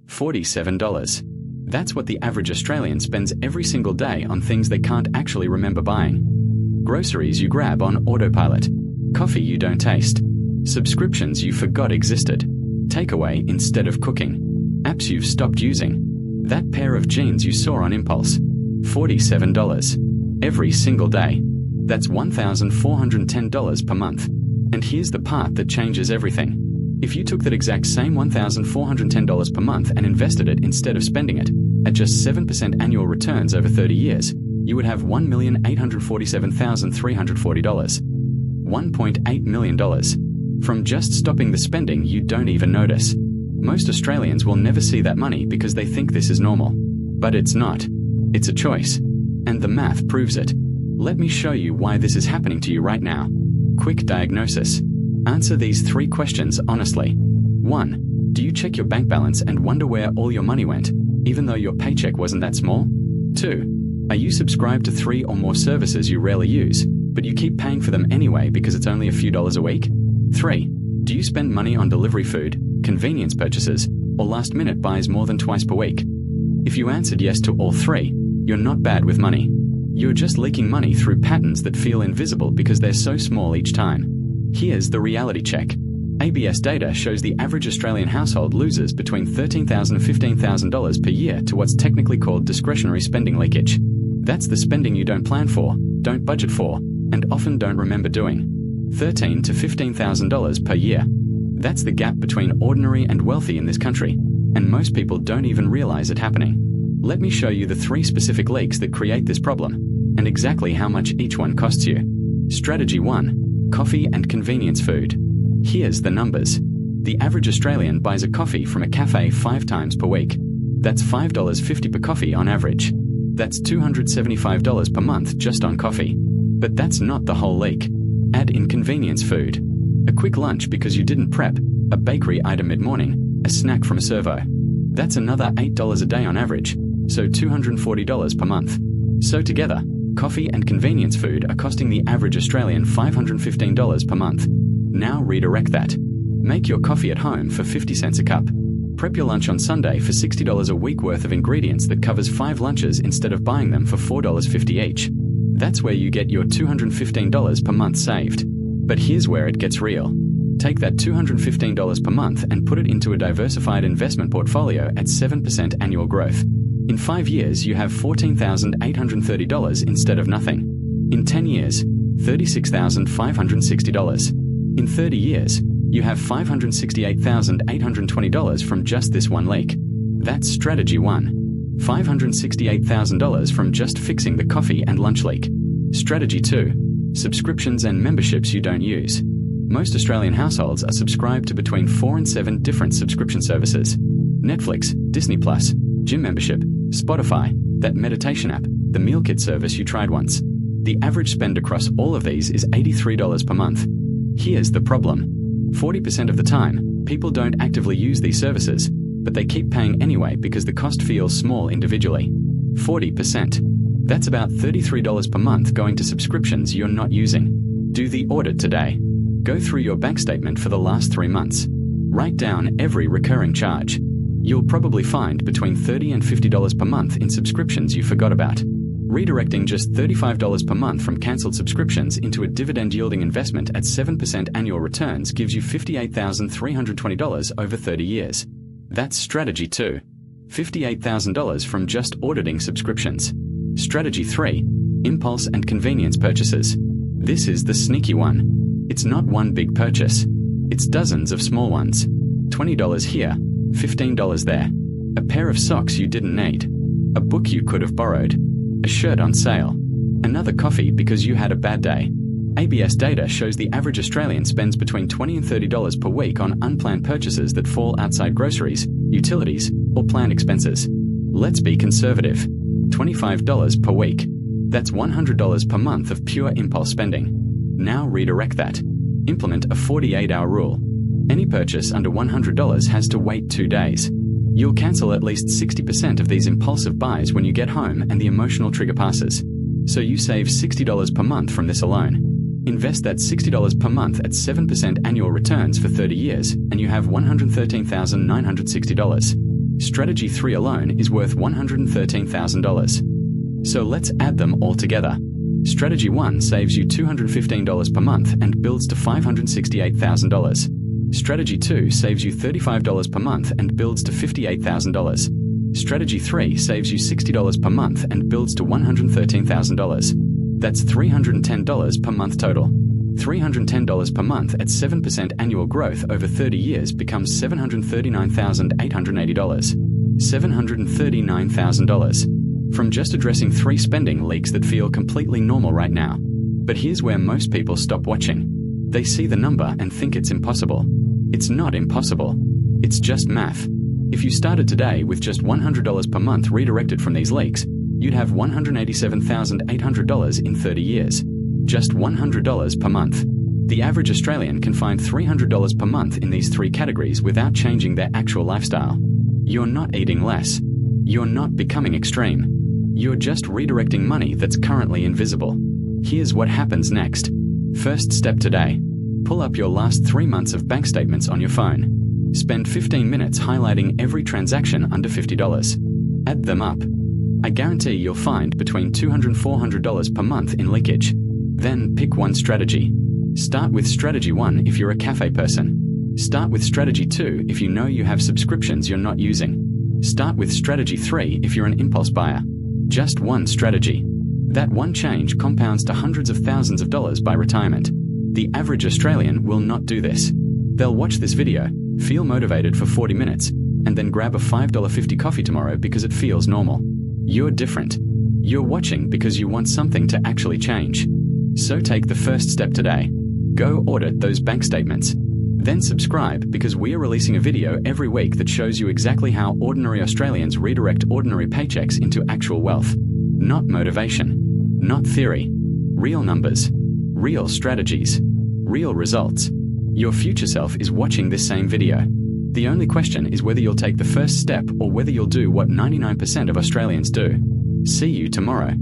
$47. That's what the average Australian spends every single day on things they can't actually remember buying. Groceries you grab on autopilot. Coffee you don't taste. Subscriptions you forgot existed. Takeaway instead of cooking. Apps you've stopped using. That pair of jeans you saw on impulse. $47. Every single day. That's $1,410 per month. And here's the part that changes everything. If you took that exact same $1,410 per month and invested it instead of spending it, at just 7% annual returns over 30 years, you would have $1,847,340. $1.8 million. From just stopping the spending you don't even notice. Most Australians will never see that money because they think this is normal. But it's not. It's a choice. And the math proves it. Let me show you why this is happening to you right now. Quick diagnosis. Answer these 3 questions honestly. 1. Do you check your bank balance and wonder where all your money went, even though your paycheck wasn't that small? 2. Are you subscribed to 3 or more services you rarely use, but you keep paying for them anyway because it's only a few dollars a week? 3. Do you spend money on delivery food, convenience purchases, or last-minute buys more than twice per week? If you answered yes to all 3, you're not bad with money. You're just leaking money through patterns that feel invisible because they're so small each time. Here's the reality check. ABS data shows the average Australian household loses between $13,000 and $15,000 per year to what's technically called discretionary spending leakage. That's the spending you don't plan for, don't budget for, and often don't remember doing. $13,000 to $15,000 per year. That's the gap between ordinary and wealthy in this country, and most people don't even realize it happening. Let me show you the 3 specific leaks that create this problem, and exactly how much each one costs you. Strategy 1. Coffee and convenience food. Here's the numbers. The average Australian buys a coffee from a cafe 5 times per week. That's $5.50 per coffee on average. That's $275 per month just on coffee. But that's not the whole leak. Add in convenience food. A quick lunch because you didn't prep, a bakery item mid-morning, a snack from a servo. That's another $8 a day on average, so $240 per month. So together, coffee and convenience food are costing the average Australian $515 per month. Now redirect that. Make your coffee at home for 50 cents a cup. Prep your lunch on Sunday for $60 a week worth of ingredients that covers 5 lunches instead of buying them for $4.50 each. That's where you get your $215 per month saved. But here's where it gets real. Take that $215 per month and put it into a diversified investment portfolio at 7% annual growth. In 5 years, you have $14,830 instead of nothing. In 10 years, $36,560. In 30 years, you have $568,820 from just this one leak. That's strategy 1. $568,000 from just fixing the coffee and lunch leak. Strategy 2. Subscriptions and memberships you don't use. Most Australian households are subscribed to between 4 and 7 different subscription services. Netflix, Disney+, gym membership, Spotify, that meditation app, the meal kit service you tried once. The average spend across all of these is $83 per month. Here's the problem. 40% of the time, people don't actively use these services, but they keep paying anyway because the cost feels small individually. 40%. That's about $33 per month going to subscriptions you're not using. Do the audit today. Go through your bank statement for the last 3 months. Write down every recurring charge. You'll probably find between $30 and $50 per month in subscriptions you forgot about. Redirecting just $35 per month from cancelled subscriptions into a dividend-yielding investment at 7% annual returns gives you $58,320 over 30 years. That's strategy 2. $58,000 from just auditing subscriptions. Strategy 3. Impulse and convenience purchases. This is the sneaky one. It's not one big purchase. It's dozens of small ones. $20 here, $15 there. A pair of socks you didn't need. A book you could have borrowed. A shirt on sale. Another coffee because you had a bad day. ABS data shows the average Australian spends between $20 and $30 per week on unplanned purchases that fall outside groceries, utilities, or planned expenses. Let's be conservative. $25 per week. That's $100 per month of pure impulse spending. Now redirect that. Implement a 48-hour rule. Any purchase under $100 has to wait 2 days. You'll cancel at least 60% of these impulsive buys when you get home and the emotional trigger passes. So you save $60 per month from this alone. Invest that $60 per month at 7% annual returns for 30 years and you have $113,960. Strategy 3 alone is worth $113,000. So let's add them all together. Strategy 1 saves you $215 per month and builds to $568,000. Strategy 2 saves you $35 per month and builds to $58,000. Strategy 3 saves you $60 per month and builds to $113,000. That's $310 per month total. $310 per month at 7% annual growth over 30 years becomes $739,880. $739,000. From just addressing 3 spending leaks that feel completely normal right now. But here's where most people stop watching. They see the number and think it's impossible. It's not impossible. It's just math. If you started today with just $100 per month redirected from these leaks, you'd have $187,800 in 30 years. Just $100 per month. The average Australian can find $300 per month in these 3 categories without changing their actual lifestyle. You're not eating less. You're not becoming extreme. You're just redirecting money that's currently invisible. Here's what happens next. First step today. Pull up your last 3 months of bank statements on your phone. Spend 15 minutes highlighting every transaction under $50. Add them up. I guarantee you'll find between $200 and $400 per month in leakage. Then pick one strategy. Start with strategy 1 if you're a cafe person. Start with strategy 2 if you know you have subscriptions you're not using. Start with strategy 3 if you're an impulse buyer. Just one strategy. That one change compounds to hundreds of thousands of dollars by retirement. The average Australian will not do this. They'll watch this video, feel motivated for 40 minutes, and then grab a $5.50 coffee tomorrow because it feels normal. You're different. You're watching because you want something to actually change. So take the first step today. Go audit those bank statements. Then subscribe because we are releasing a video every week that shows you exactly how ordinary Australians redirect ordinary paychecks into actual wealth. Not motivation. Not theory. Real numbers. Real strategies. Real results. Your future self is watching this same video. The only question is whether you'll take the first step or whether you'll do what 99% of Australians do. See you tomorrow.